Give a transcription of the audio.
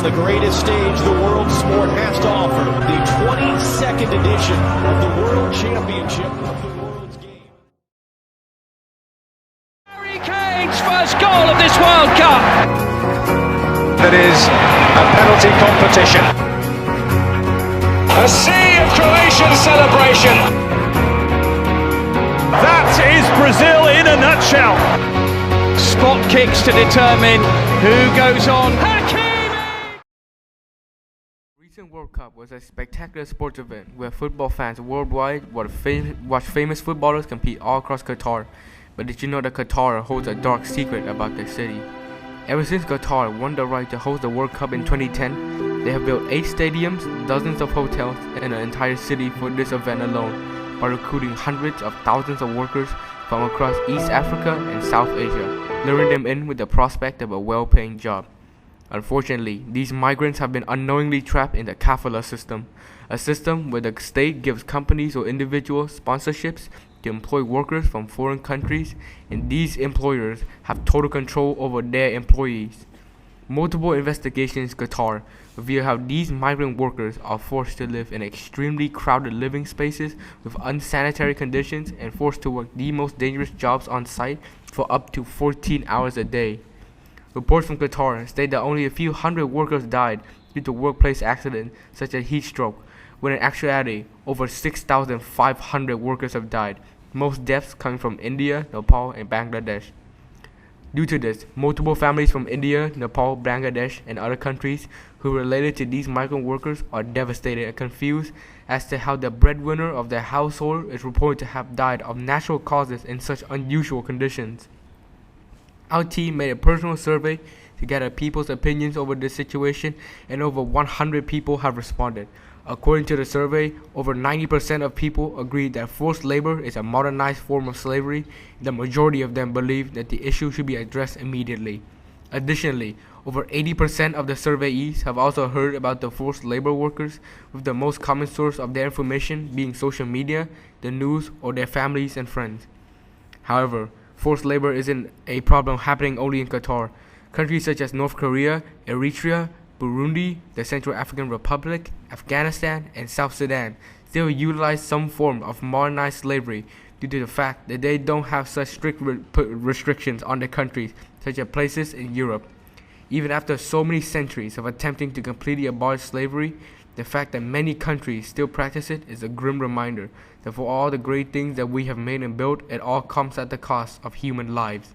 on the greatest stage the world sport has to offer, the 22nd edition of the World Championship of the World's Game. Harry Kane's first goal of this World Cup. That is a penalty competition. A sea of Croatian celebration. That is Brazil in a nutshell. Spot kicks to determine who goes on. Hakimi! Recent World Cup was a spectacular sports event where football fans worldwide watched famous footballers compete all across Qatar. But did you know that Qatar holds a dark secret about their city? Ever since Qatar won the right to host the World Cup in 2010, they have built 8 stadiums, dozens of hotels, and an entire city for this event alone, by recruiting hundreds of thousands of workers from across East Africa and South Asia, luring them in with the prospect of a well-paying job. Unfortunately, these migrants have been unknowingly trapped in the kafala system, a system where the state gives companies or individuals sponsorships to employ workers from foreign countries, and these employers have total control over their employees. Multiple investigations in Qatar reveal how these migrant workers are forced to live in extremely crowded living spaces with unsanitary conditions and forced to work the most dangerous jobs on site for up to 14 hours a day. Reports from Qatar state that only a few hundred workers died due to workplace accidents such as heat stroke, when in actuality over 6,500 workers have died, most deaths coming from India, Nepal, and Bangladesh. Due to this, multiple families from India, Nepal, Bangladesh, and other countries who are related to these migrant workers are devastated and confused as to how the breadwinner of their household is reported to have died of natural causes in such unusual conditions. Our team made a personal survey to gather people's opinions over this situation, and over 100 people have responded. According to the survey, over 90% of people agreed that forced labor is a modernized form of slavery. The majority of them believe that the issue should be addressed immediately. Additionally, over 80% of the surveyees have also heard about the forced labor workers, with the most common source of their information being social media, the news, or their families and friends. However, forced labor isn't a problem happening only in Qatar. Countries such as North Korea, Eritrea, Burundi, the Central African Republic, Afghanistan, and South Sudan still utilize some form of modernized slavery due to the fact that they don't have such strict restrictions on their countries such as places in Europe. Even after so many centuries of attempting to completely abolish slavery, the fact that many countries still practice it is a grim reminder that for all the great things that we have made and built, it all comes at the cost of human lives.